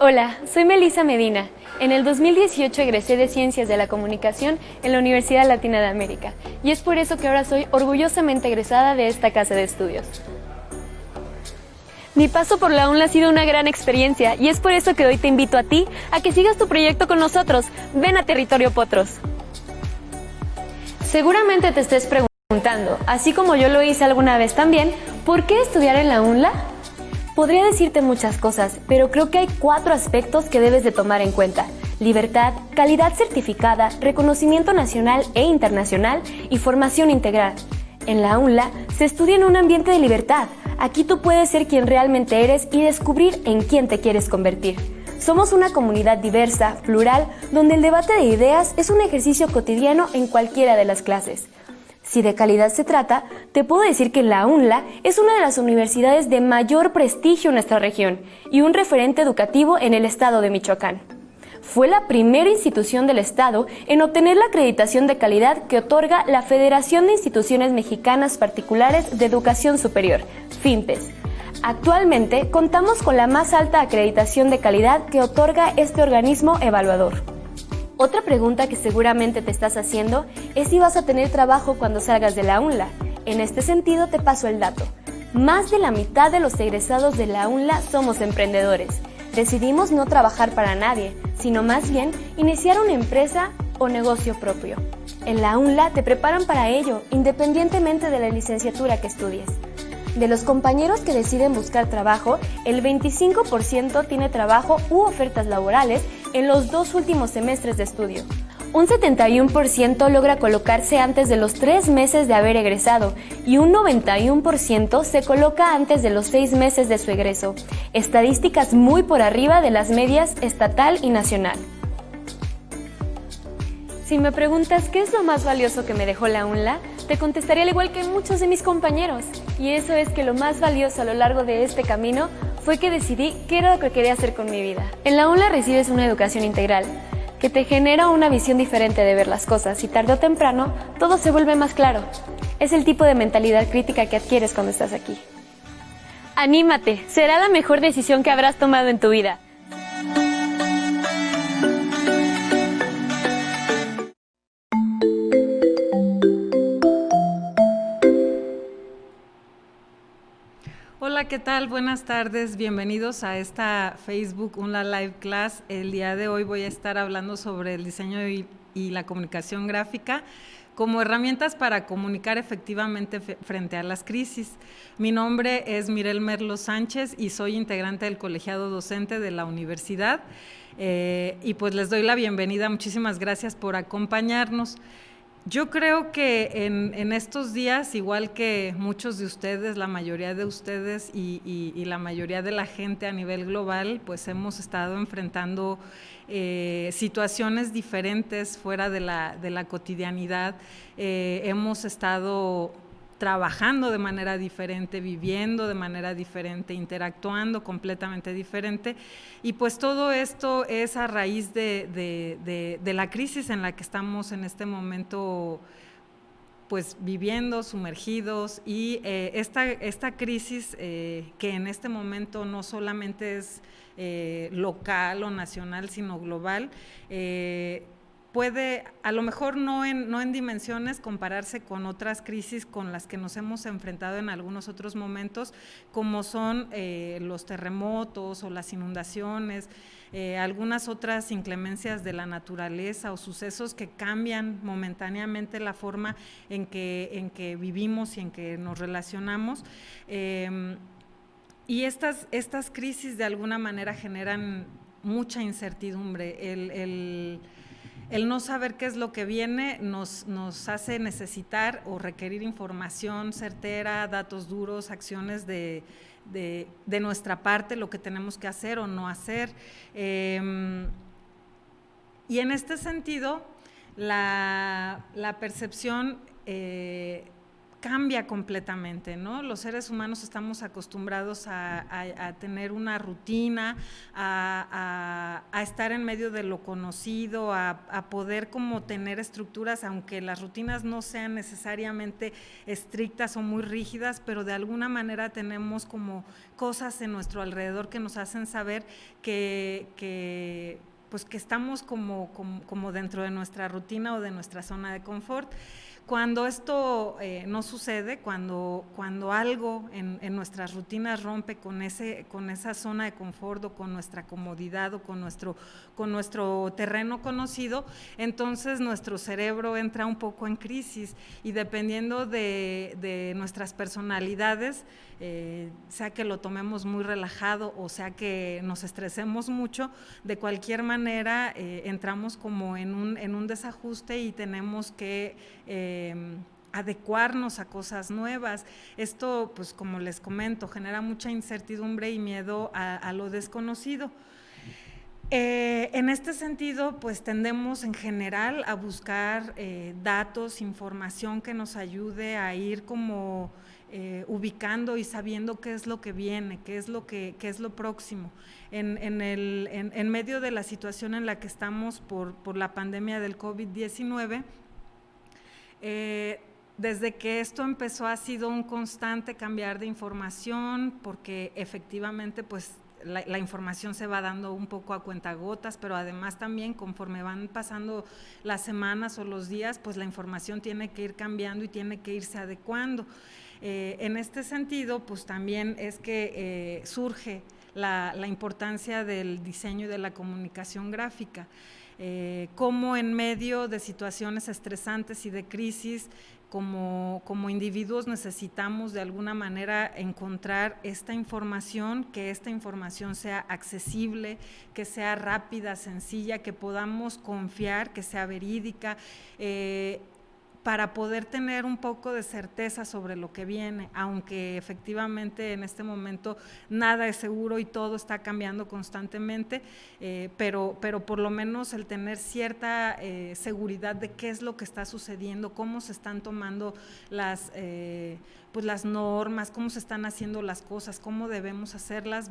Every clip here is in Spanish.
Hola, soy Melissa Medina. En el 2018 egresé de Ciencias de la Comunicación en la Universidad Latina de América y es por eso que ahora soy orgullosamente egresada de esta casa de estudios. Mi paso por la UNLA ha sido una gran experiencia y es por eso que hoy te invito a ti a que sigas tu proyecto con nosotros. Ven a Territorio Potros. Seguramente te estés preguntando, así como yo lo hice alguna vez también, ¿por qué estudiar en la UNLA? Podría decirte muchas cosas, pero creo que hay 4 aspectos que debes de tomar en cuenta: libertad, calidad certificada, reconocimiento nacional e internacional y formación integral. En la UNLA se estudia en un ambiente de libertad. Aquí tú puedes ser quien realmente eres y descubrir en quién te quieres convertir. Somos una comunidad diversa, plural, donde el debate de ideas es un ejercicio cotidiano en cualquiera de las clases. Si de calidad se trata, te puedo decir que la UNLA es una de las universidades de mayor prestigio en nuestra región y un referente educativo en el estado de Michoacán. Fue la primera institución del estado en obtener la acreditación de calidad que otorga la Federación de Instituciones Mexicanas Particulares de Educación Superior, FIMPES. Actualmente contamos con la más alta acreditación de calidad que otorga este organismo evaluador. Otra pregunta que seguramente te estás haciendo es si vas a tener trabajo cuando salgas de la UNLA. En este sentido te paso el dato. Más de la mitad de los egresados de la UNLA somos emprendedores. Decidimos no trabajar para nadie, sino más bien iniciar una empresa o negocio propio. En la UNLA te preparan para ello, independientemente de la licenciatura que estudies. De los compañeros que deciden buscar trabajo, el 25% tiene trabajo u ofertas laborales en los 2 últimos semestres de estudio. Un 71% logra colocarse antes de los 3 meses de haber egresado y un 91% se coloca antes de los 6 meses de su egreso. Estadísticas muy por arriba de las medias estatal y nacional. Si me preguntas qué es lo más valioso que me dejó la UNLA, te contestaré al igual que muchos de mis compañeros. Y eso es que lo más valioso a lo largo de este camino fue que decidí qué era lo que quería hacer con mi vida. En la UNLA recibes una educación integral, que te genera una visión diferente de ver las cosas y tarde o temprano todo se vuelve más claro. Es el tipo de mentalidad crítica que adquieres cuando estás aquí. ¡Anímate! Será la mejor decisión que habrás tomado en tu vida. Hola, ¿qué tal? Buenas tardes, bienvenidos a esta Facebook UNLA Live Class. El día de hoy voy a estar hablando sobre el diseño y la comunicación gráfica como herramientas para comunicar efectivamente frente a las crisis. Mi nombre es Mirel Merlo Sánchez y soy integrante del colegiado docente de la universidad y pues les doy la bienvenida. Muchísimas gracias por acompañarnos. Yo creo que en estos días, igual que muchos de ustedes, la mayoría de ustedes y la mayoría de la gente a nivel global, pues hemos estado enfrentando situaciones diferentes fuera de la cotidianidad. Hemos estado trabajando de manera diferente, viviendo de manera diferente, interactuando completamente diferente, y pues todo esto es a raíz de la crisis en la que estamos en este momento pues viviendo, sumergidos, y esta crisis que en este momento no solamente es local o nacional, sino global, puede, a lo mejor no en dimensiones, compararse con otras crisis con las que nos hemos enfrentado en algunos otros momentos, como son los terremotos o las inundaciones, algunas otras inclemencias de la naturaleza o sucesos que cambian momentáneamente la forma en que vivimos y en que nos relacionamos. Y estas crisis de alguna manera generan mucha incertidumbre. El no saber qué es lo que viene nos hace necesitar o requerir información certera, datos duros, acciones de nuestra parte, lo que tenemos que hacer o no hacer. Y en este sentido, la percepción cambia completamente, ¿no? Los seres humanos estamos acostumbrados a tener una rutina, a estar en medio de lo conocido, a poder como tener estructuras, aunque las rutinas no sean necesariamente estrictas o muy rígidas, pero de alguna manera tenemos como cosas en nuestro alrededor que nos hacen saber que estamos como dentro de nuestra rutina o de nuestra zona de confort. Cuando esto no sucede, cuando algo en nuestras rutinas rompe con esa zona de confort o con nuestra comodidad o con nuestro terreno conocido, entonces nuestro cerebro entra un poco en crisis y dependiendo de nuestras personalidades, sea que lo tomemos muy relajado o sea que nos estresemos mucho, de cualquier manera entramos como en un desajuste y tenemos que adecuarnos a cosas nuevas. Esto, pues como les comento, genera mucha incertidumbre y miedo a lo desconocido. En este sentido, pues tendemos en general a buscar datos, información que nos ayude a ir como ubicando y sabiendo qué es lo que viene, qué es lo próximo. En medio de la situación en la que estamos por la pandemia del COVID-19, desde que esto empezó ha sido un constante cambiar de información, porque efectivamente pues la información se va dando un poco a cuentagotas, pero además también conforme van pasando las semanas o los días, pues la información tiene que ir cambiando y tiene que irse adecuando. En este sentido, pues también es que surge la importancia del diseño y de la comunicación gráfica. Cómo en medio de situaciones estresantes y de crisis, como individuos necesitamos de alguna manera encontrar esta información, que esta información sea accesible, que sea rápida, sencilla, que podamos confiar, que sea verídica, para poder tener un poco de certeza sobre lo que viene, aunque efectivamente en este momento nada es seguro y todo está cambiando constantemente, pero por lo menos el tener cierta seguridad de qué es lo que está sucediendo, cómo se están tomando las normas, cómo se están haciendo las cosas, cómo debemos hacerlas,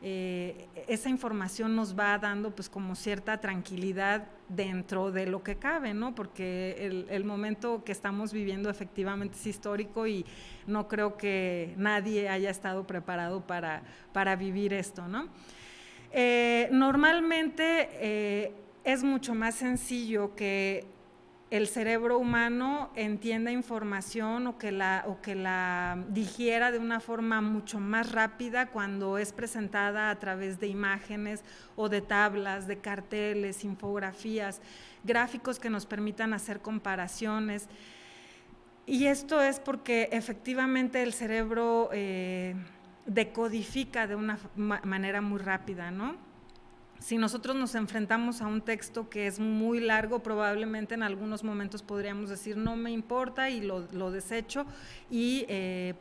esa información nos va dando pues como cierta tranquilidad dentro de lo que cabe, ¿no? Porque el momento que estamos viviendo efectivamente es histórico y no creo que nadie haya estado preparado para vivir esto, ¿no? Normalmente es mucho más sencillo que el cerebro humano entienda información o que la digiera de una forma mucho más rápida cuando es presentada a través de imágenes o de tablas, de carteles, infografías, gráficos que nos permitan hacer comparaciones. Y esto es porque efectivamente el cerebro decodifica de una manera muy rápida, ¿no? Si nosotros nos enfrentamos a un texto que es muy largo, probablemente en algunos momentos podríamos decir no me importa y lo desecho y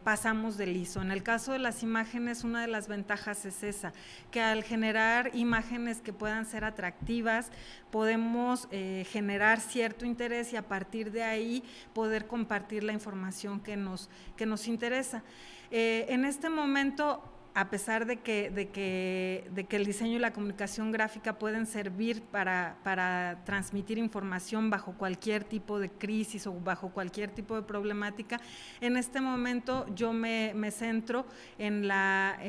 pasamos de liso. En el caso de las imágenes, una de las ventajas es esa, que al generar imágenes que puedan ser atractivas, podemos generar cierto interés y a partir de ahí poder compartir la información que nos interesa. En este momento, a pesar de que el diseño y la comunicación gráfica pueden servir para transmitir información bajo cualquier tipo de crisis o bajo cualquier tipo de problemática, en este momento yo me centro en la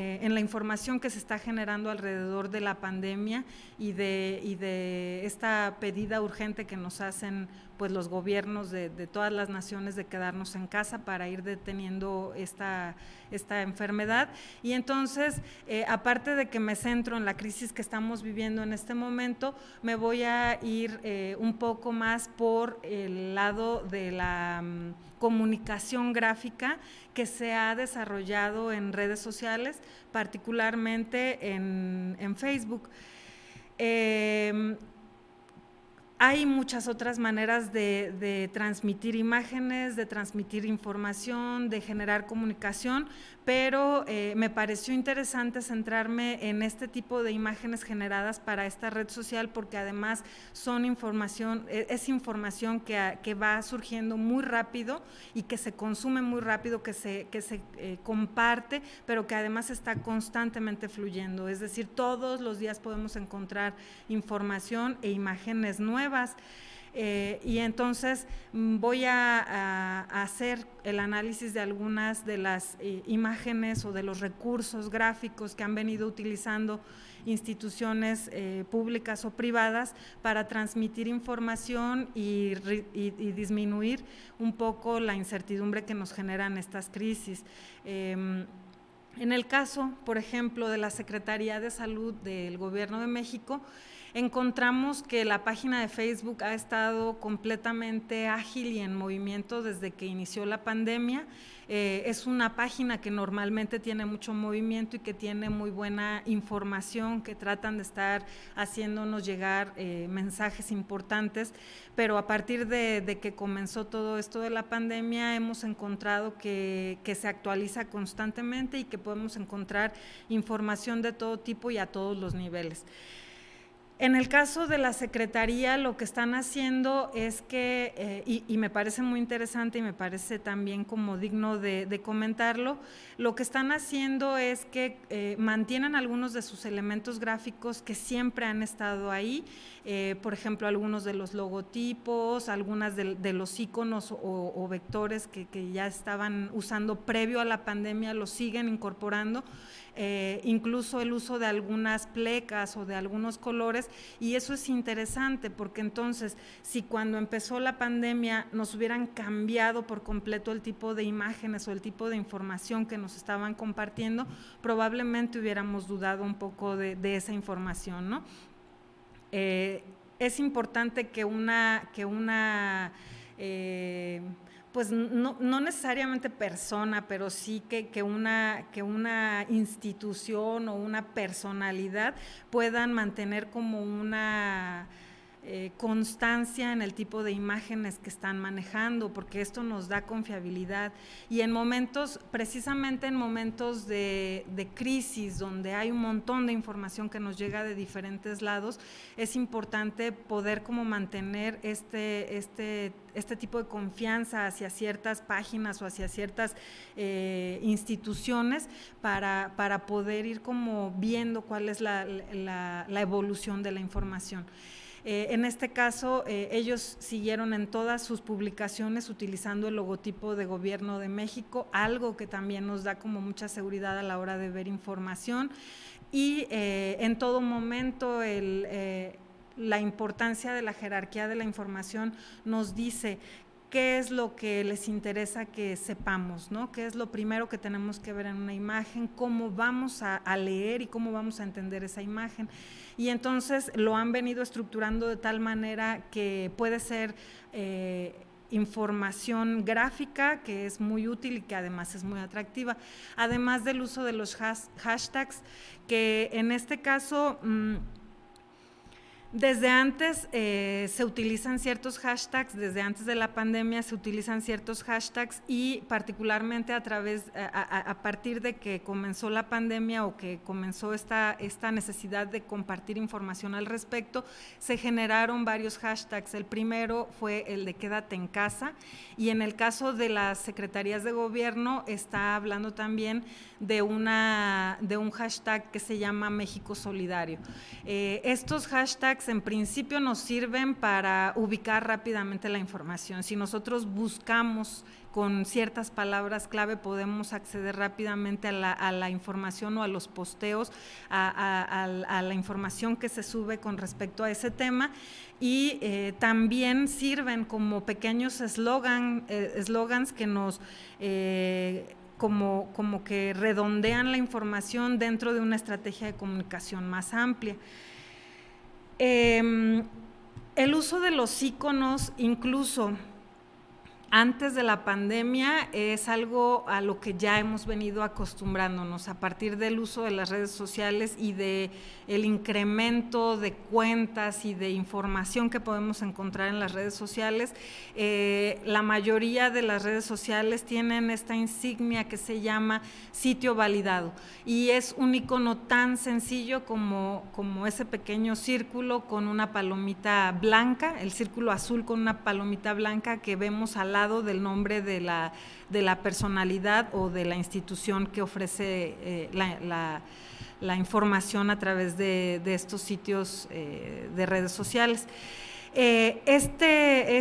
información que se está generando alrededor de la pandemia y de esta pedida urgente que nos hacen pues los gobiernos de todas las naciones de quedarnos en casa para ir deteniendo esta enfermedad. Y entonces, aparte de que me centro en la crisis que estamos viviendo en este momento, me voy a ir un poco más por el lado de la comunicación gráfica que se ha desarrollado en redes sociales, particularmente en Facebook. Hay muchas otras maneras de transmitir imágenes, de transmitir información, de generar comunicación, pero me pareció interesante centrarme en este tipo de imágenes generadas para esta red social porque además son información, es información que va surgiendo muy rápido y que se consume muy rápido, que se comparte, pero que además está constantemente fluyendo. Es decir, todos los días podemos encontrar información e imágenes nuevas. Y entonces voy a hacer el análisis de algunas de las imágenes o de los recursos gráficos que han venido utilizando instituciones públicas o privadas para transmitir información y disminuir un poco la incertidumbre que nos generan estas crisis. En el caso, por ejemplo, de la Secretaría de Salud del Gobierno de México, encontramos que la página de Facebook ha estado completamente ágil y en movimiento desde que inició la pandemia. Es una página que normalmente tiene mucho movimiento y que tiene muy buena información, que tratan de estar haciéndonos llegar mensajes importantes, pero a partir de que comenzó todo esto de la pandemia hemos encontrado que se actualiza constantemente y que podemos encontrar información de todo tipo y a todos los niveles. En el caso de la Secretaría, lo que están haciendo es que, y me parece muy interesante y me parece también como digno de comentarlo, lo que están haciendo es que mantienen algunos de sus elementos gráficos que siempre han estado ahí, por ejemplo, algunos de los logotipos, algunas de los iconos o vectores que ya estaban usando previo a la pandemia, los siguen incorporando. Incluso el uso de algunas plecas o de algunos colores, y eso es interesante porque entonces si cuando empezó la pandemia nos hubieran cambiado por completo el tipo de imágenes o el tipo de información que nos estaban compartiendo, probablemente hubiéramos dudado un poco de esa información, ¿no? Es importante que una pues no necesariamente persona, pero sí que una institución o una personalidad puedan mantener como una constancia en el tipo de imágenes que están manejando, porque esto nos da confiabilidad. Y en momentos, precisamente en momentos de crisis, donde hay un montón de información que nos llega de diferentes lados, es importante poder como mantener este tipo de confianza hacia ciertas páginas o hacia ciertas instituciones para poder ir como viendo cuál es la evolución de la información. En este caso, ellos siguieron en todas sus publicaciones utilizando el logotipo de Gobierno de México, algo que también nos da como mucha seguridad a la hora de ver información, y en todo momento la importancia de la jerarquía de la información nos dice qué es lo que les interesa que sepamos, ¿no? Qué es lo primero que tenemos que ver en una imagen, cómo vamos a leer y cómo vamos a entender esa imagen. Y entonces lo han venido estructurando de tal manera que puede ser información gráfica, que es muy útil y que además es muy atractiva, además del uso de los hashtags, que en este caso desde antes se utilizan ciertos hashtags, desde antes de la pandemia se utilizan ciertos hashtags, y particularmente a partir de que comenzó la pandemia o que comenzó esta necesidad de compartir información al respecto, se generaron varios hashtags. El primero fue el de quédate en casa, y en el caso de las secretarías de gobierno está hablando también de un hashtag que se llama México Solidario. Estos hashtags en principio nos sirven para ubicar rápidamente la información. Si nosotros buscamos con ciertas palabras clave, podemos acceder rápidamente a la información o a los posteos, a la información que se sube con respecto a ese tema, y también sirven como pequeños eslogans que nos como que redondean la información dentro de una estrategia de comunicación más amplia. El uso de los iconos, incluso antes de la pandemia es algo a lo que ya hemos venido acostumbrándonos a partir del uso de las redes sociales y de el incremento de cuentas y de información que podemos encontrar en las redes sociales. La mayoría de las redes sociales tienen esta insignia que se llama sitio validado y es un icono tan sencillo como ese pequeño círculo con una palomita blanca, el círculo azul con una palomita blanca que vemos al lado del nombre de la personalidad o de la institución que ofrece la información a través de estos sitios de redes sociales. Este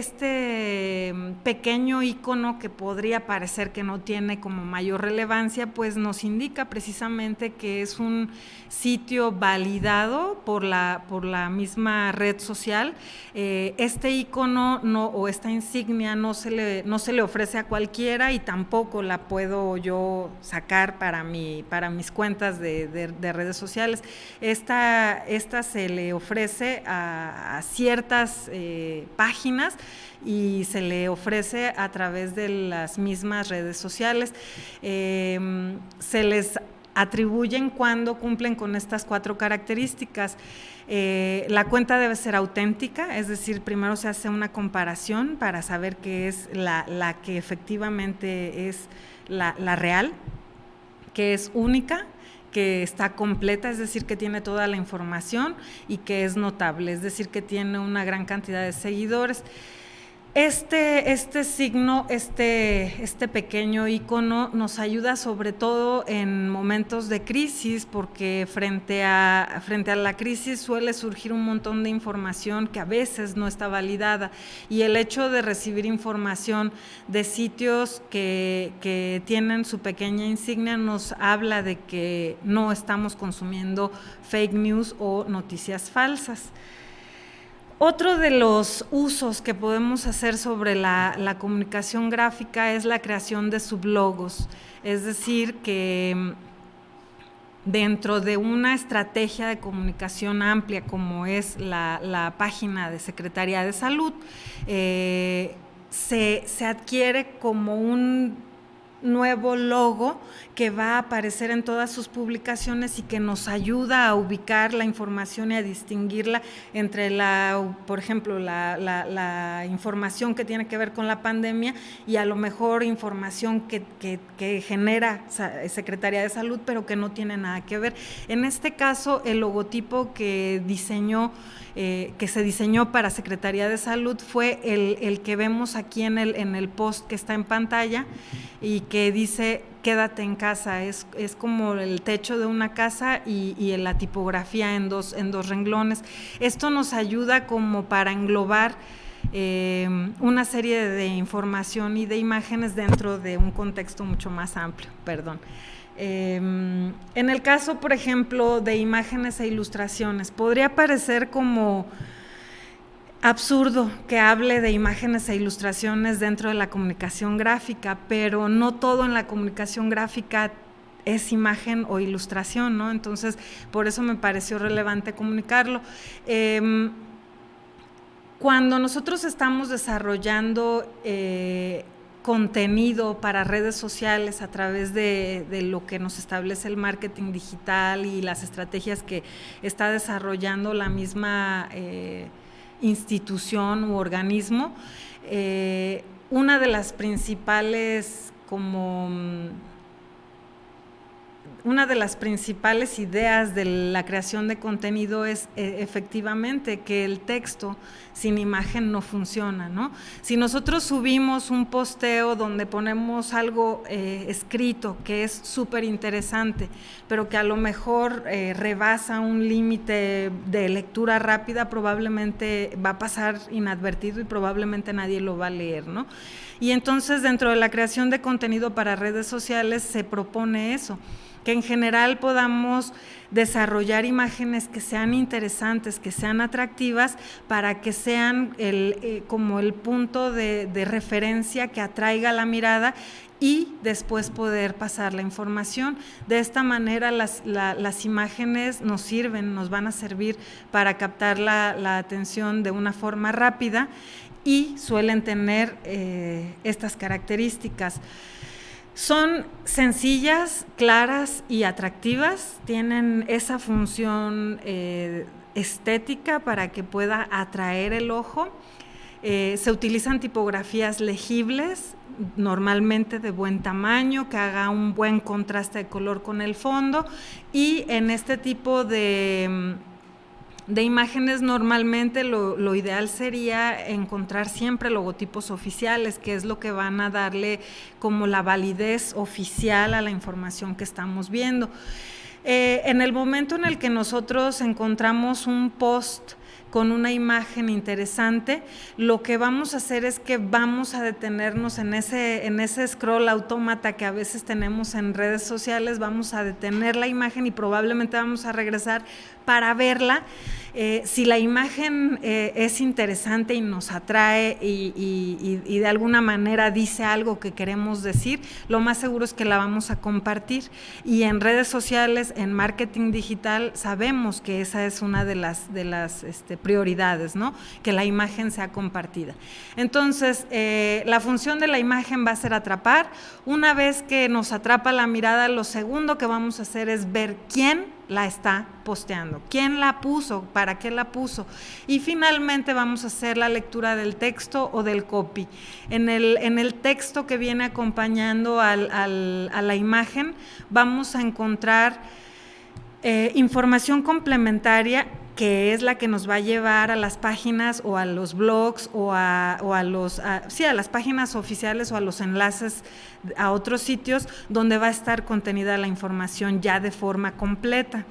pequeño icono que podría parecer que no tiene como mayor relevancia, pues nos indica precisamente que es un sitio validado por la misma red social. Este icono o esta insignia no se le ofrece a cualquiera y tampoco la puedo yo sacar para mis cuentas de redes sociales. Esta se le ofrece a ciertas páginas y se le ofrece a través de las mismas redes sociales. Se les atribuyen cuando cumplen con estas 4 características. La cuenta debe ser auténtica, es decir, primero se hace una comparación para saber que es la que efectivamente es la real, que es única, que está completa, es decir, que tiene toda la información y que es notable, es decir, que tiene una gran cantidad de seguidores. Este signo, este pequeño icono nos ayuda sobre todo en momentos de crisis, porque frente a la crisis suele surgir un montón de información que a veces no está validada, y el hecho de recibir información de sitios que tienen su pequeña insignia nos habla de que no estamos consumiendo fake news o noticias falsas. Otro de los usos que podemos hacer sobre la comunicación gráfica es la creación de sublogos, es decir, que dentro de una estrategia de comunicación amplia como es la página de Secretaría de Salud, se adquiere como un nuevo logo que va a aparecer en todas sus publicaciones y que nos ayuda a ubicar la información y a distinguirla entre por ejemplo, la información que tiene que ver con la pandemia y a lo mejor información que genera Secretaría de Salud, pero que no tiene nada que ver. En este caso, el logotipo que se diseñó para Secretaría de Salud fue el que vemos aquí en el post que está en pantalla y que dice quédate en casa, es como el techo de una casa y la tipografía en dos renglones. Esto nos ayuda como para englobar una serie de información y de imágenes dentro de un contexto mucho más amplio, en el caso, por ejemplo, de imágenes e ilustraciones, podría parecer como absurdo que hable de imágenes e ilustraciones dentro de la comunicación gráfica, pero no todo en la comunicación gráfica es imagen o ilustración, ¿no? Entonces, por eso me pareció relevante comunicarlo. Cuando nosotros estamos desarrollando contenido para redes sociales a través de lo que nos establece el marketing digital y las estrategias que está desarrollando la misma institución u organismo, una de las principales ideas de la creación de contenido es efectivamente que el texto sin imagen no funciona, ¿no? Si nosotros subimos un posteo donde ponemos algo escrito que es súper interesante, pero que a lo mejor rebasa un límite de lectura rápida, probablemente va a pasar inadvertido y probablemente nadie lo va a leer, ¿no? Y entonces dentro de la creación de contenido para redes sociales se propone eso, que en general podamos desarrollar imágenes que sean interesantes, que sean atractivas, para que sean como el punto de referencia que atraiga la mirada y después poder pasar la información. De esta manera las imágenes nos van a servir para captar la atención de una forma rápida y suelen tener estas características. Son sencillas, claras y atractivas, tienen esa función estética para que pueda atraer el ojo. Se utilizan tipografías legibles, normalmente de buen tamaño, que haga un buen contraste de color con el fondo, y en este tipo de imágenes normalmente lo ideal sería encontrar siempre logotipos oficiales, que es lo que van a darle como la validez oficial a la información que estamos viendo. En el momento en el que nosotros encontramos un post con una imagen interesante, lo que vamos a hacer es que vamos a detenernos en ese scroll autómata que a veces tenemos en redes sociales, vamos a detener la imagen y probablemente vamos a regresar para verla. Si la imagen es interesante y nos atrae y de alguna manera dice algo que queremos decir, lo más seguro es que la vamos a compartir. Y en redes sociales, en marketing digital, sabemos que esa es una de las prioridades, ¿no? Que la imagen sea compartida. Entonces, la función de la imagen va a ser atrapar. Una vez que nos atrapa la mirada, lo segundo que vamos a hacer es ver quién la está posteando, quién la puso, para qué la puso, y finalmente vamos a hacer la lectura del texto o del copy. En el texto que viene acompañando a la imagen vamos a encontrar información complementaria, que es la que nos va a llevar a las páginas o a los blogs o a las páginas oficiales o a los enlaces a otros sitios donde va a estar contenida la información ya de forma completa.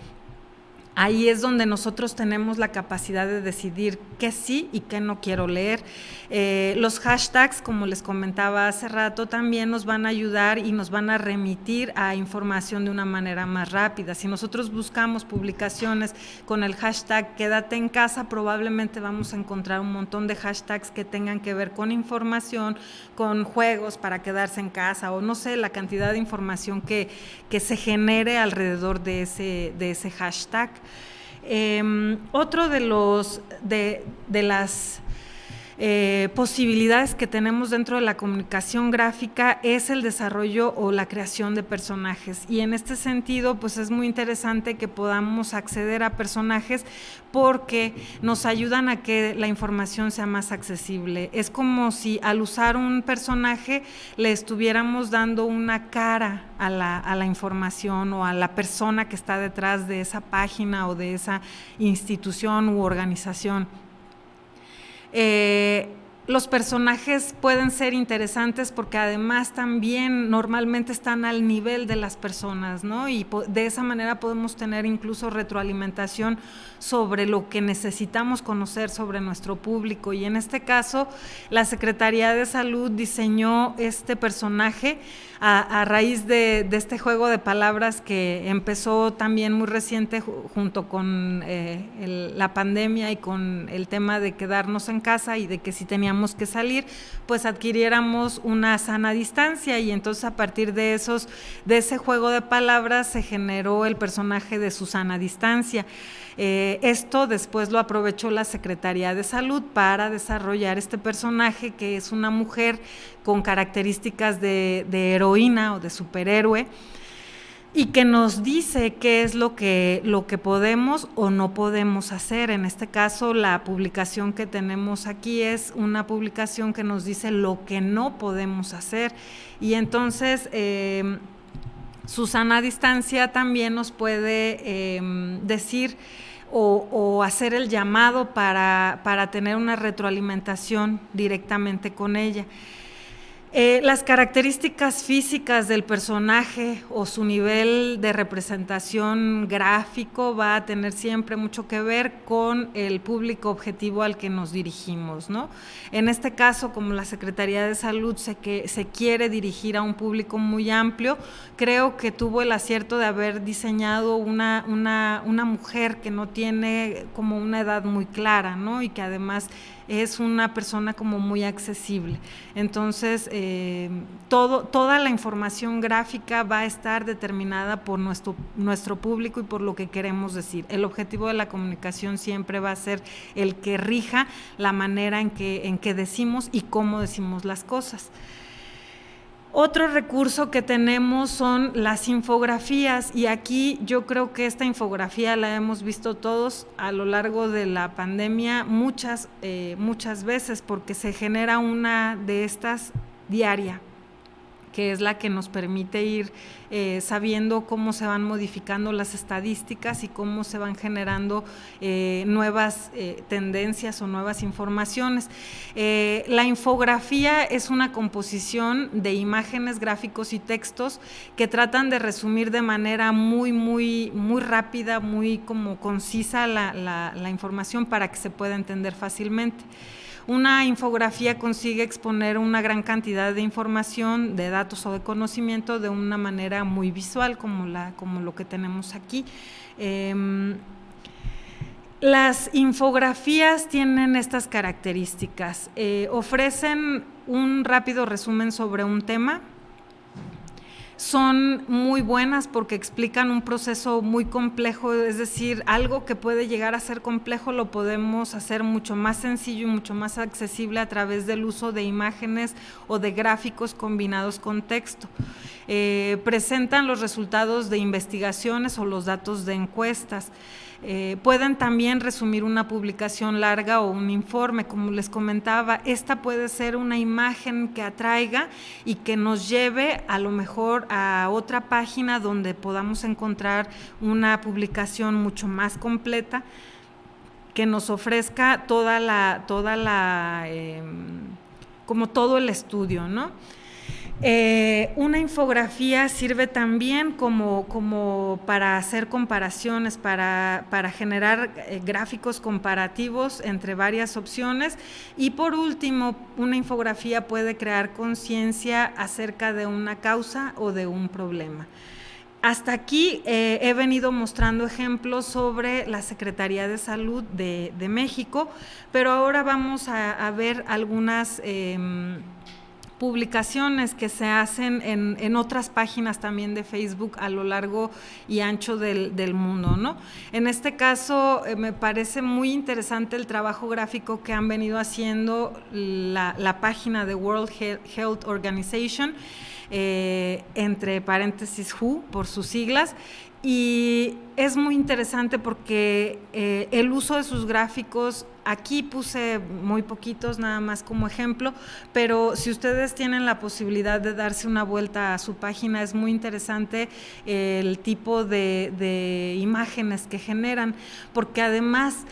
Ahí es donde nosotros tenemos la capacidad de decidir qué sí y qué no quiero leer. Los hashtags, como les comentaba hace rato, también nos van a ayudar y nos van a remitir a información de una manera más rápida. Si nosotros buscamos publicaciones con el hashtag quédate en casa, probablemente vamos a encontrar un montón de hashtags que tengan que ver con información, con juegos para quedarse en casa, o no sé, la cantidad de información que se genere alrededor de ese hashtag. Otro de las posibilidades que tenemos dentro de la comunicación gráfica es el desarrollo o la creación de personajes, y en este sentido pues es muy interesante que podamos acceder a personajes porque nos ayudan a que la información sea más accesible. Es como si al usar un personaje le estuviéramos dando una cara a la información o a la persona que está detrás de esa página o de esa institución u organización. Los personajes pueden ser interesantes porque además también normalmente están al nivel de las personas, ¿no? Y de esa manera podemos tener incluso retroalimentación sobre lo que necesitamos conocer sobre nuestro público. Y en este caso, la Secretaría de Salud diseñó este personaje a raíz de este juego de palabras que empezó también muy reciente junto con la pandemia y con el tema de quedarnos en casa y de que si teníamos que salir, pues adquiriéramos una sana distancia, y entonces a partir de ese juego de palabras se generó el personaje de Susana Distancia. Esto después lo aprovechó la Secretaría de Salud para desarrollar este personaje, que es una mujer con características de heroína o de superhéroe, y que nos dice qué es lo que podemos o no podemos hacer. En este caso, la publicación que tenemos aquí es una publicación que nos dice lo que no podemos hacer, y entonces Susana Distancia también nos puede decir o hacer el llamado para tener una retroalimentación directamente con ella. Las características físicas del personaje o su nivel de representación gráfico va a tener siempre mucho que ver con el público objetivo al que nos dirigimos, ¿no? En este caso, como la Secretaría de Salud se quiere dirigir a un público muy amplio, creo que tuvo el acierto de haber diseñado una mujer que no tiene como una edad muy clara, ¿no? Y que además es una persona como muy accesible. Entonces, toda la información gráfica va a estar determinada por nuestro público y por lo que queremos decir. El objetivo de la comunicación siempre va a ser el que rija la manera en que decimos y cómo decimos las cosas. Otro recurso que tenemos son las infografías, y aquí yo creo que esta infografía la hemos visto todos a lo largo de la pandemia muchas veces, porque se genera una de estas diaria, que es la que nos permite ir sabiendo cómo se van modificando las estadísticas y cómo se van generando nuevas tendencias o nuevas informaciones. La infografía es una composición de imágenes, gráficos y textos que tratan de resumir de manera muy rápida, muy como concisa la información para que se pueda entender fácilmente. Una infografía consigue exponer una gran cantidad de información, de datos o de conocimiento de una manera muy visual, como lo que tenemos aquí. Las infografías tienen estas características. Ofrecen un rápido resumen sobre un tema. Son muy buenas porque explican un proceso muy complejo, es decir, algo que puede llegar a ser complejo lo podemos hacer mucho más sencillo y mucho más accesible a través del uso de imágenes o de gráficos combinados con texto. Presentan los resultados de investigaciones o los datos de encuestas. Pueden también resumir una publicación larga o un informe, como les comentaba. Esta puede ser una imagen que atraiga y que nos lleve a lo mejor a otra página donde podamos encontrar una publicación mucho más completa que nos ofrezca como todo el estudio, ¿no? Una infografía sirve también como para hacer comparaciones, para generar gráficos comparativos entre varias opciones, y por último, una infografía puede crear conciencia acerca de una causa o de un problema. Hasta aquí he venido mostrando ejemplos sobre la Secretaría de Salud de México, pero ahora vamos a ver algunas publicaciones que se hacen en otras páginas también de Facebook a lo largo y ancho del mundo, ¿no? En este caso me parece muy interesante el trabajo gráfico que han venido haciendo la página de World Health Organization, entre paréntesis WHO por sus siglas, y es muy interesante porque el uso de sus gráficos, aquí puse muy poquitos nada más como ejemplo, pero si ustedes tienen la posibilidad de darse una vuelta a su página, es muy interesante el tipo de imágenes que generan, porque además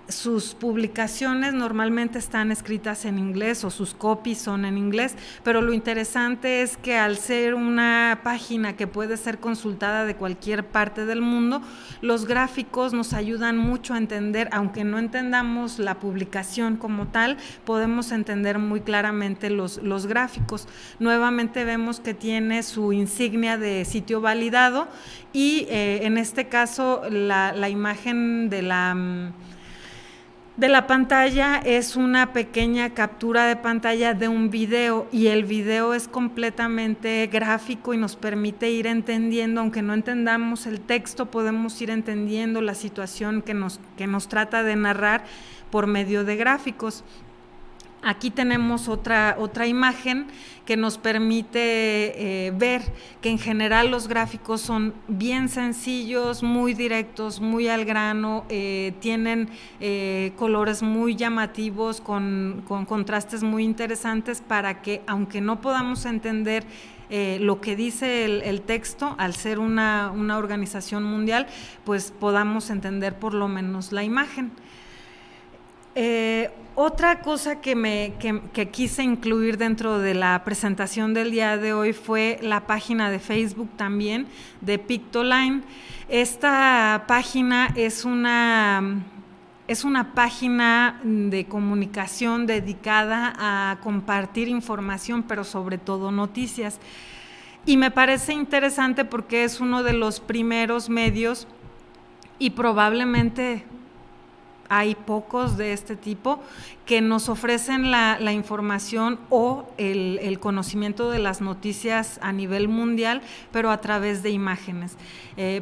sus publicaciones normalmente están escritas en inglés o sus copies son en inglés, pero lo interesante es que al ser una página que puede ser consultada de cualquier parte del mundo, los gráficos nos ayudan mucho a entender, aunque no entendamos la publicación como tal, podemos entender muy claramente los gráficos. Nuevamente vemos que tiene su insignia de sitio validado y en este caso la imagen de la pantalla es una pequeña captura de pantalla de un video, y el video es completamente gráfico y nos permite ir entendiendo, aunque no entendamos el texto, podemos ir entendiendo la situación que nos trata de narrar por medio de gráficos. Aquí tenemos otra imagen que nos permite ver que en general los gráficos son bien sencillos, muy directos, muy al grano, tienen colores muy llamativos con contrastes muy interesantes para que, aunque no podamos entender lo que dice el texto, al ser una organización mundial, pues podamos entender por lo menos la imagen. Otra cosa que quise incluir dentro de la presentación del día de hoy fue la página de Facebook también de Pictoline. Esta página es una página de comunicación dedicada a compartir información, pero sobre todo noticias. Y me parece interesante porque es uno de los primeros medios y probablemente hay pocos de este tipo que nos ofrecen la información o el conocimiento de las noticias a nivel mundial, pero a través de imágenes.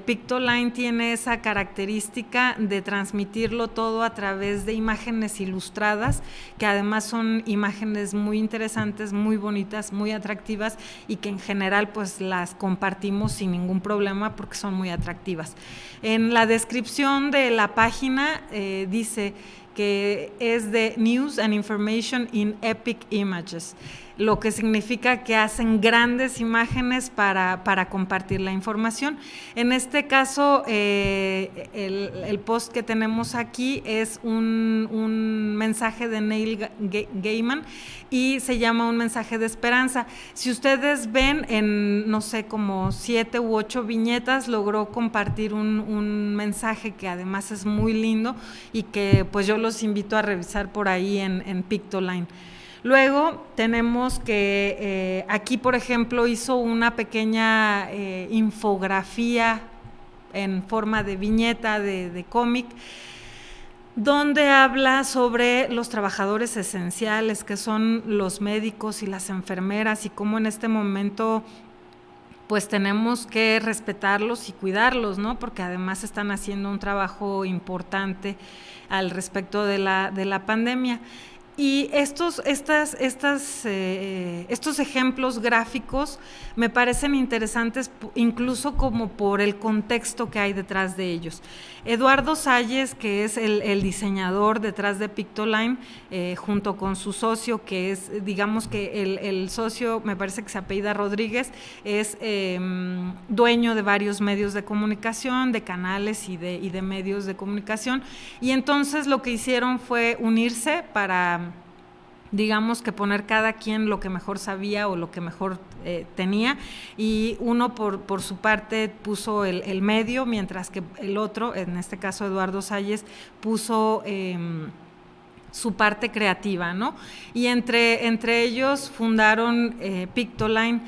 Pictoline tiene esa característica de transmitirlo todo a través de imágenes ilustradas, que además son imágenes muy interesantes, muy bonitas, muy atractivas y que en general pues las compartimos sin ningún problema porque son muy atractivas. En la descripción de la página dice que es de News and Information in Epic Images, lo que significa que hacen grandes imágenes para compartir la información. En este caso, el post que tenemos aquí es un mensaje de Neil Gaiman y se llama Un mensaje de esperanza. Si ustedes ven en, no sé, como 7 u 8 viñetas, logró compartir un mensaje que además es muy lindo y que pues yo los invito a revisar por ahí en Pictoline. Luego tenemos que aquí, por ejemplo, hizo una pequeña infografía en forma de viñeta de cómic, donde habla sobre los trabajadores esenciales, que son los médicos y las enfermeras, y cómo en este momento pues tenemos que respetarlos y cuidarlos, ¿no? Porque además están haciendo un trabajo importante al respecto de la pandemia. Y estos ejemplos gráficos me parecen interesantes incluso como por el contexto que hay detrás de ellos. Eduardo Salles, que es el diseñador detrás de Pictoline, junto con su socio, que es, digamos que el socio, me parece que se apellida Rodríguez, es dueño de varios medios de comunicación, de canales y de medios de comunicación, y entonces lo que hicieron fue unirse para, digamos que poner cada quien lo que mejor sabía o lo que mejor tenía, y uno por su parte puso el medio, mientras que el otro, en este caso Eduardo Salles, puso su parte creativa, ¿no? Y entre ellos fundaron Pictoline.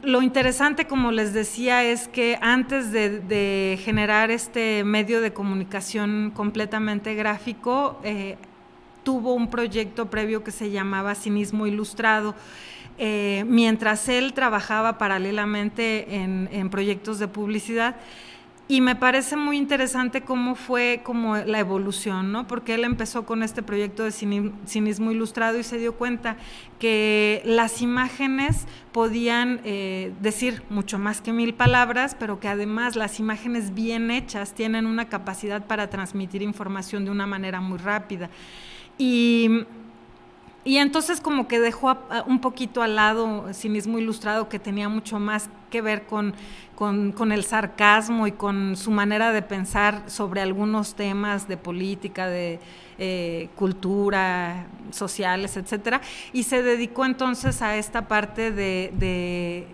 Lo interesante, como les decía, es que antes de generar este medio de comunicación completamente gráfico, tuvo un proyecto previo que se llamaba Cinismo Ilustrado, mientras él trabajaba paralelamente en proyectos de publicidad. Y me parece muy interesante cómo fue como la evolución, ¿no? Porque él empezó con este proyecto de cinismo ilustrado y se dio cuenta que las imágenes podían decir mucho más que 1000 palabras, pero que además las imágenes bien hechas tienen una capacidad para transmitir información de una manera muy rápida. Y entonces como que dejó un poquito al lado Cinismo Ilustrado, que tenía mucho más que ver con el sarcasmo y con su manera de pensar sobre algunos temas de política, de cultura, sociales, etcétera, y se dedicó entonces a esta parte de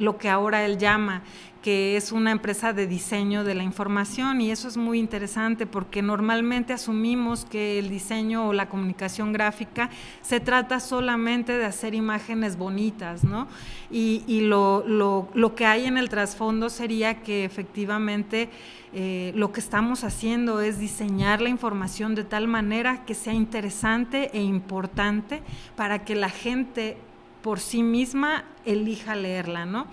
lo que ahora él llama, que es una empresa de diseño de la información, y eso es muy interesante porque normalmente asumimos que el diseño o la comunicación gráfica se trata solamente de hacer imágenes bonitas, ¿no? Y lo que hay en el trasfondo sería que efectivamente lo que estamos haciendo es diseñar la información de tal manera que sea interesante e importante para que la gente por sí misma elija leerla, ¿no?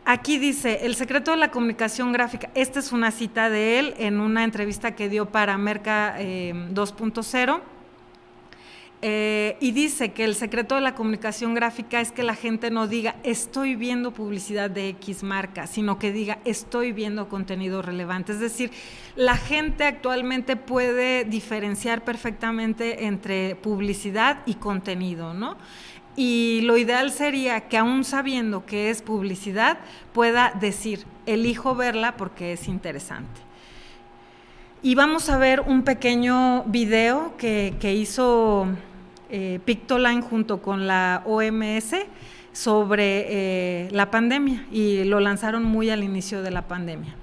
Aquí dice, el secreto de la comunicación gráfica, esta es una cita de él en una entrevista que dio para Merca 2.0, y dice que el secreto de la comunicación gráfica es que la gente no diga estoy viendo publicidad de X marca, sino que diga estoy viendo contenido relevante. Es decir, la gente actualmente puede diferenciar perfectamente entre publicidad y contenido, ¿no? Y lo ideal sería que, aún sabiendo que es publicidad, pueda decir, elijo verla porque es interesante. Y vamos a ver un pequeño video que hizo Pictoline junto con la OMS sobre la pandemia, y lo lanzaron muy al inicio de la pandemia.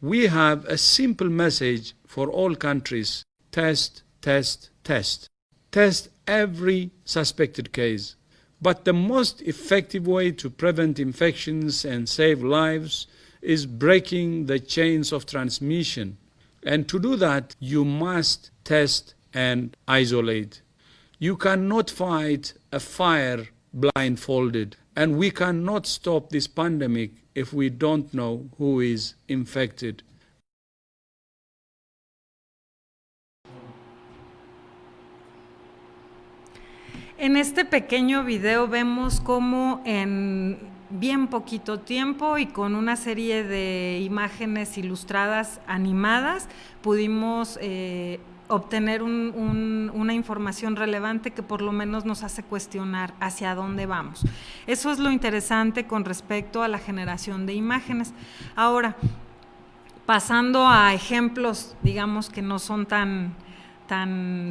We have a simple message for all countries. Test, test, test. Test every suspected case. But the most effective way to prevent infections and save lives is breaking the chains of transmission. And to do that, you must test and isolate. You cannot fight a fire blindfolded, and we cannot stop this pandemic if we don't know who is infected. En este pequeño video vemos cómo en bien poquito tiempo y con una serie de imágenes ilustradas animadas pudimos obtener una información relevante que por lo menos nos hace cuestionar hacia dónde vamos. Eso es lo interesante con respecto a la generación de imágenes. Ahora, pasando a ejemplos, digamos, que no son tan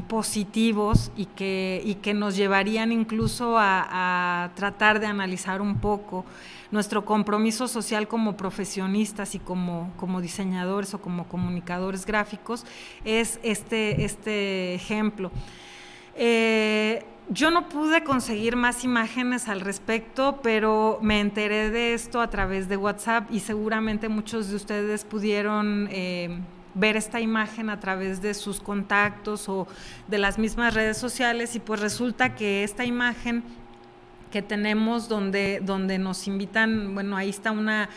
positivos y que nos llevarían incluso a tratar de analizar un poco nuestro compromiso social como profesionistas y como diseñadores o como comunicadores gráficos, es este ejemplo. Yo no pude conseguir más imágenes al respecto, pero me enteré de esto a través de WhatsApp y seguramente muchos de ustedes pudieron ver esta imagen a través de sus contactos o de las mismas redes sociales, y pues resulta que esta imagen que tenemos donde nos invitan, bueno, ahí está una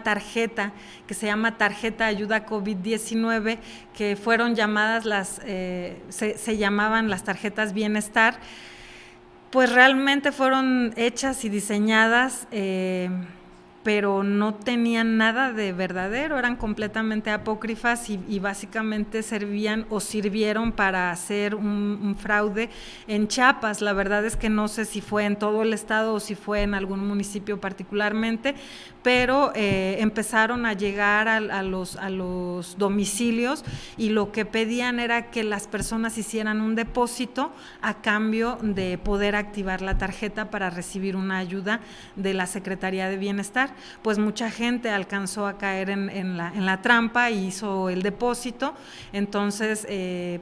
tarjeta que se llama Tarjeta Ayuda COVID-19, que fueron llamadas se llamaban las tarjetas Bienestar, pues realmente fueron hechas y diseñadas pero no tenían nada de verdadero, eran completamente apócrifas y básicamente servían o sirvieron para hacer un fraude en Chiapas. La verdad es que no sé si fue en todo el estado o si fue en algún municipio particularmente, pero empezaron a llegar a los domicilios y lo que pedían era que las personas hicieran un depósito a cambio de poder activar la tarjeta para recibir una ayuda de la Secretaría de Bienestar. Pues mucha gente alcanzó a caer en la trampa y hizo el depósito. Entonces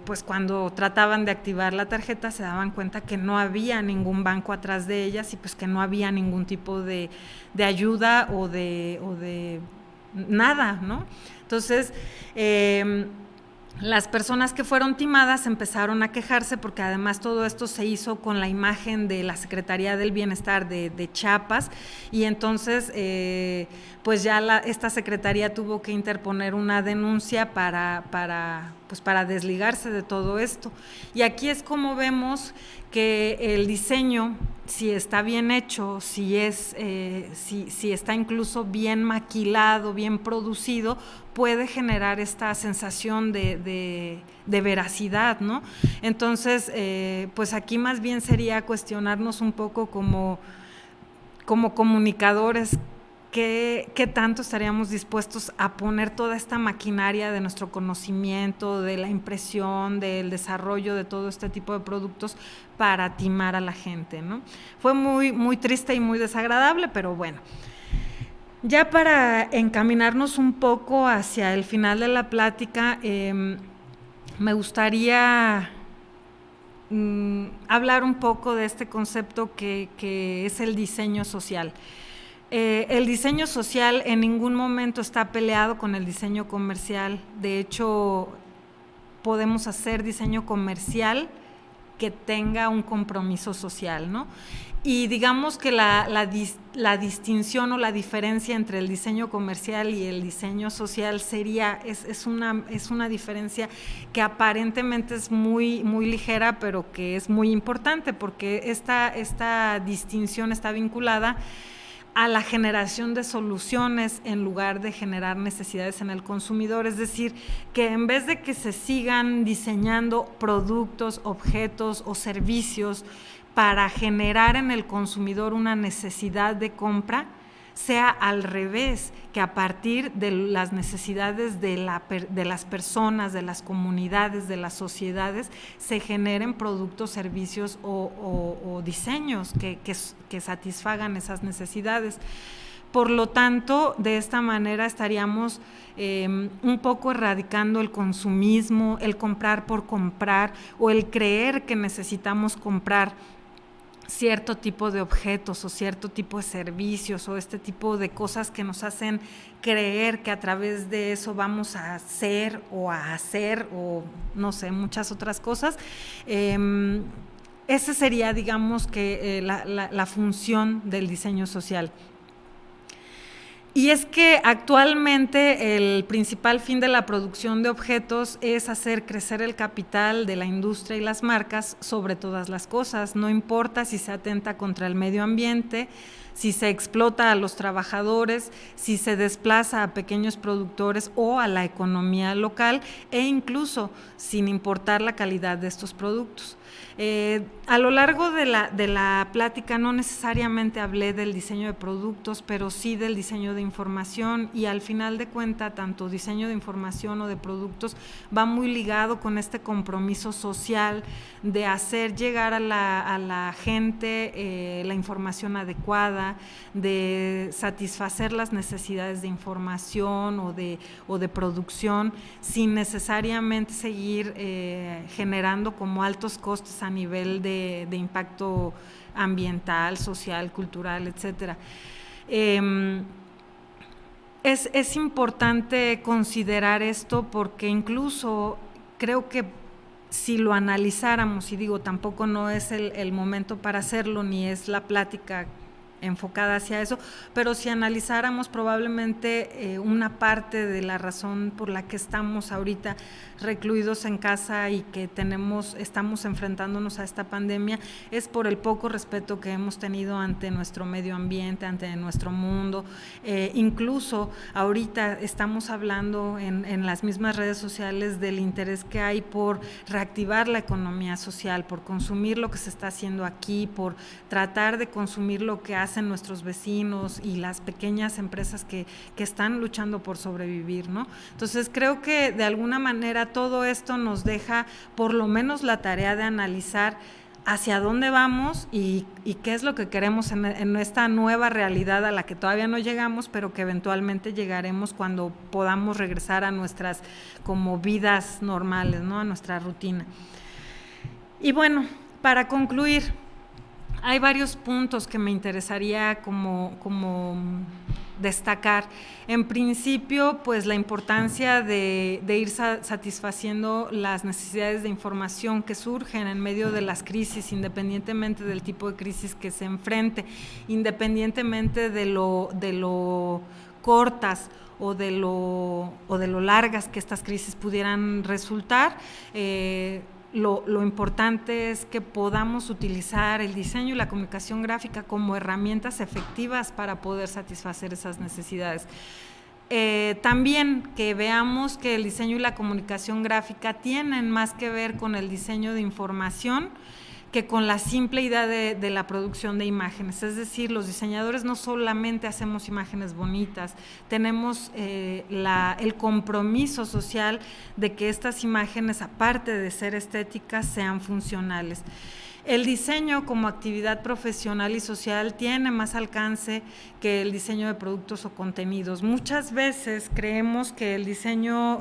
pues cuando trataban de activar la tarjeta se daban cuenta que no había ningún banco atrás de ellas y pues que no había ningún tipo de ayuda o de nada, ¿no? Entonces las personas que fueron timadas empezaron a quejarse porque además todo esto se hizo con la imagen de la Secretaría del Bienestar de Chiapas, y entonces pues ya esta secretaría tuvo que interponer una denuncia para desligarse de todo esto. Y aquí es como vemos que el diseño, si está bien hecho, si está incluso bien maquilado, bien producido, puede generar esta sensación de veracidad, ¿no? Entonces, pues aquí más bien sería cuestionarnos un poco como comunicadores, ¿qué tanto estaríamos dispuestos a poner toda esta maquinaria de nuestro conocimiento, de la impresión, del desarrollo de todo este tipo de productos para timar a la gente, ¿no? Fue muy, muy triste y muy desagradable, pero bueno. Ya para encaminarnos un poco hacia el final de la plática, me gustaría hablar un poco de este concepto que es el diseño social. El diseño social en ningún momento está peleado con el diseño comercial. De hecho, podemos hacer diseño comercial que tenga un compromiso social, ¿no? Y digamos que la distinción o la diferencia entre el diseño comercial y el diseño social es una diferencia que aparentemente es muy, muy ligera, pero que es muy importante, porque esta distinción está vinculada a la generación de soluciones en lugar de generar necesidades en el consumidor. Es decir, que en vez de que se sigan diseñando productos, objetos o servicios para generar en el consumidor una necesidad de compra, sea al revés, que a partir de las necesidades de las personas, de las comunidades, de las sociedades, se generen productos, servicios o diseños que satisfagan esas necesidades. Por lo tanto, de esta manera estaríamos un poco erradicando el consumismo, el comprar por comprar o el creer que necesitamos comprar cierto tipo de objetos o cierto tipo de servicios o este tipo de cosas que nos hacen creer que a través de eso vamos a ser o a hacer o no sé, muchas otras cosas. Esa sería, digamos, que la función del diseño social. Y es que actualmente el principal fin de la producción de objetos es hacer crecer el capital de la industria y las marcas sobre todas las cosas. No importa si se atenta contra el medio ambiente, si se explota a los trabajadores, si se desplaza a pequeños productores o a la economía local, e incluso sin importar la calidad de estos productos. A lo largo de la plática no necesariamente hablé del diseño de productos, pero sí del diseño de información, y al final de cuentas tanto diseño de información o de productos va muy ligado con este compromiso social de hacer llegar a la gente la información adecuada, de satisfacer las necesidades de información o de producción sin necesariamente seguir generando como altos costes a nivel de impacto ambiental, social, cultural, etcétera. Es importante considerar esto porque incluso creo que si lo analizáramos, y digo, tampoco no es el momento para hacerlo, ni es la plática enfocada hacia eso, pero si analizáramos probablemente una parte de la razón por la que estamos ahorita recluidos en casa y que estamos enfrentándonos a esta pandemia es por el poco respeto que hemos tenido ante nuestro medio ambiente, ante nuestro mundo. Incluso ahorita estamos hablando en las mismas redes sociales del interés que hay por reactivar la economía social, por consumir lo que se está haciendo aquí, por tratar de consumir lo que hacen nuestros vecinos y las pequeñas empresas que están luchando por sobrevivir, ¿no? Entonces creo que de alguna manera todo esto nos deja por lo menos la tarea de analizar hacia dónde vamos y qué es lo que queremos en esta nueva realidad a la que todavía no llegamos, pero que eventualmente llegaremos cuando podamos regresar a nuestras como vidas normales, ¿no? A nuestra rutina. Y bueno, para concluir, hay varios puntos que me interesaría como destacar. En principio, pues la importancia de ir satisfaciendo las necesidades de información que surgen en medio de las crisis, independientemente del tipo de crisis que se enfrente, independientemente de lo cortas o de lo largas que estas crisis pudieran resultar. Lo importante es que podamos utilizar el diseño y la comunicación gráfica como herramientas efectivas para poder satisfacer esas necesidades. También que veamos que el diseño y la comunicación gráfica tienen más que ver con el diseño de información que con la simple idea de la producción de imágenes. Es decir, los diseñadores no solamente hacemos imágenes bonitas, tenemos el compromiso social de que estas imágenes, aparte de ser estéticas, sean funcionales. El diseño como actividad profesional y social tiene más alcance que el diseño de productos o contenidos. Muchas veces creemos que el diseño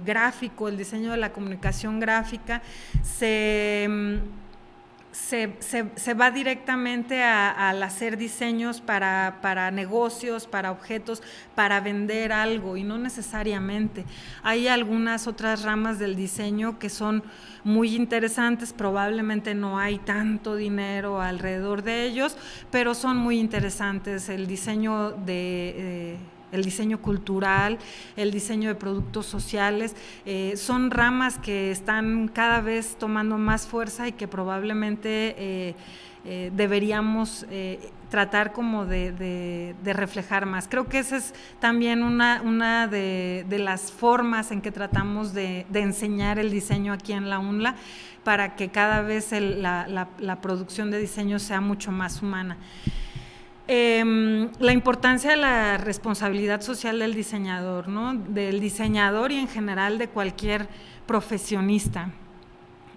gráfico, el diseño de la comunicación gráfica se va directamente al hacer diseños para negocios, para objetos, para vender algo, y no necesariamente. Hay algunas otras ramas del diseño que son muy interesantes, probablemente no hay tanto dinero alrededor de ellos, pero son muy interesantes. El diseño el diseño cultural, el diseño de productos sociales, son ramas que están cada vez tomando más fuerza y que probablemente deberíamos tratar como de reflejar más. Creo que esa es también una de las formas en que tratamos de enseñar el diseño aquí en la UNLA, para que cada vez la producción de diseño sea mucho más humana. La importancia de la responsabilidad social del diseñador, ¿no? Del diseñador y en general de cualquier profesionista.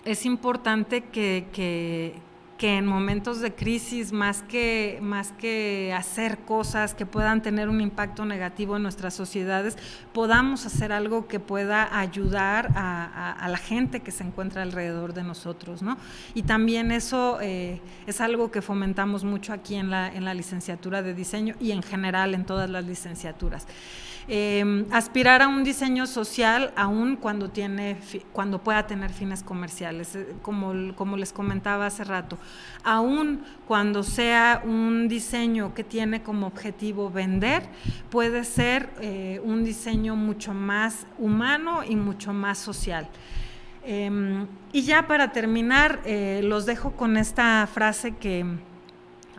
Es importante que que en momentos de crisis, más que hacer cosas que puedan tener un impacto negativo en nuestras sociedades, podamos hacer algo que pueda ayudar a la gente que se encuentra alrededor de nosotros, ¿no? Y también eso es algo que fomentamos mucho aquí en la licenciatura de diseño y en general en todas las licenciaturas. Aspirar a un diseño social aún cuando pueda tener fines comerciales, como les comentaba hace rato, aún cuando sea un diseño que tiene como objetivo vender, puede ser un diseño mucho más humano y mucho más social. Y ya para terminar, los dejo con esta frase que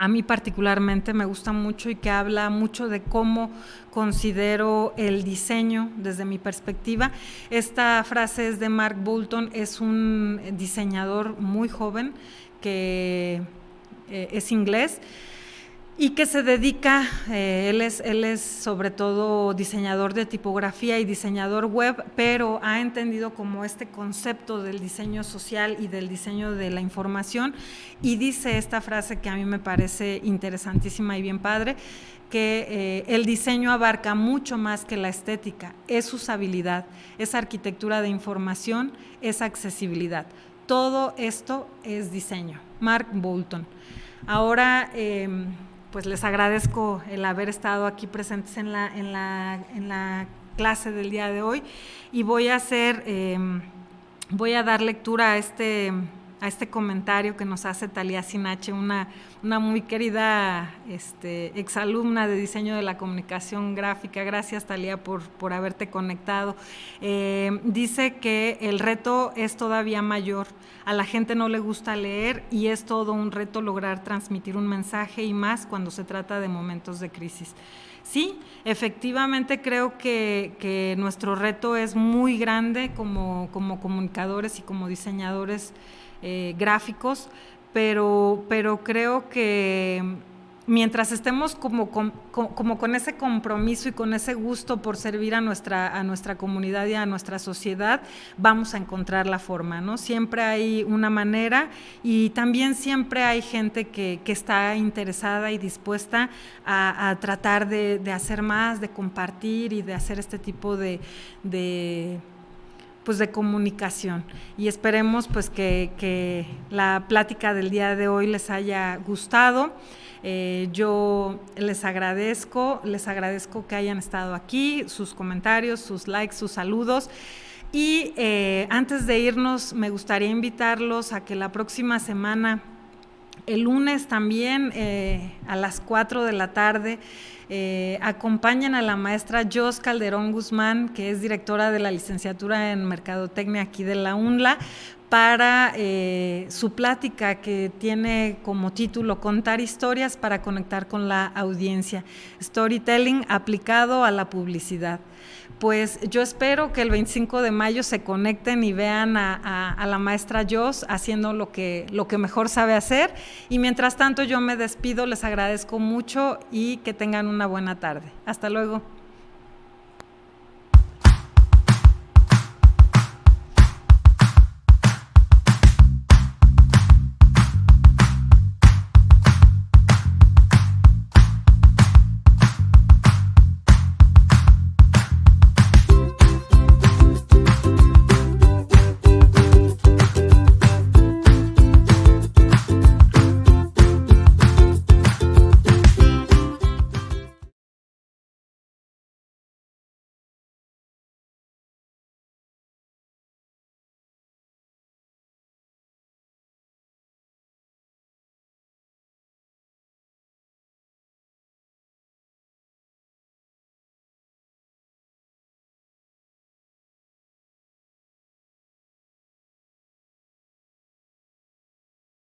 a mí particularmente me gusta mucho y que habla mucho de cómo considero el diseño desde mi perspectiva. Esta frase es de Mark Boulton, es un diseñador muy joven que es inglés y que se dedica, él es sobre todo diseñador de tipografía y diseñador web, pero ha entendido como este concepto del diseño social y del diseño de la información, y dice esta frase que a mí me parece interesantísima y bien padre, que el diseño abarca mucho más que la estética, es usabilidad, es arquitectura de información, es accesibilidad. Todo esto es diseño. Mark Boulton. Ahora, pues les agradezco el haber estado aquí presentes en la clase del día de hoy, y voy a dar lectura a este comentario que nos hace Talía Sinache, una muy querida exalumna de diseño de la comunicación gráfica. Gracias, Talía, por haberte conectado. Dice que el reto es todavía mayor. A la gente no le gusta leer y es todo un reto lograr transmitir un mensaje, y más cuando se trata de momentos de crisis. Sí, efectivamente creo que nuestro reto es muy grande como comunicadores y como diseñadores gráficos, pero creo que mientras estemos como con ese compromiso y con ese gusto por servir a nuestra comunidad y a nuestra sociedad, vamos a encontrar la forma, ¿no? Siempre hay una manera, y también siempre hay gente que está interesada y dispuesta a tratar de hacer más, de compartir y de hacer este tipo de comunicación, y esperemos pues que la plática del día de hoy les haya gustado. Yo les agradezco que hayan estado aquí, sus comentarios, sus likes, sus saludos, y antes de irnos me gustaría invitarlos a que la próxima semana, el lunes también, a las 4 de la tarde, acompañan a la maestra Jos Calderón Guzmán, que es directora de la licenciatura en Mercadotecnia aquí de la UNLA, para su plática que tiene como título Contar historias para conectar con la audiencia, Storytelling aplicado a la publicidad. Pues yo espero que el 25 de mayo se conecten y vean a la maestra Jos haciendo lo que mejor sabe hacer, y mientras tanto yo me despido, les agradezco mucho y que tengan una buena tarde. Hasta luego.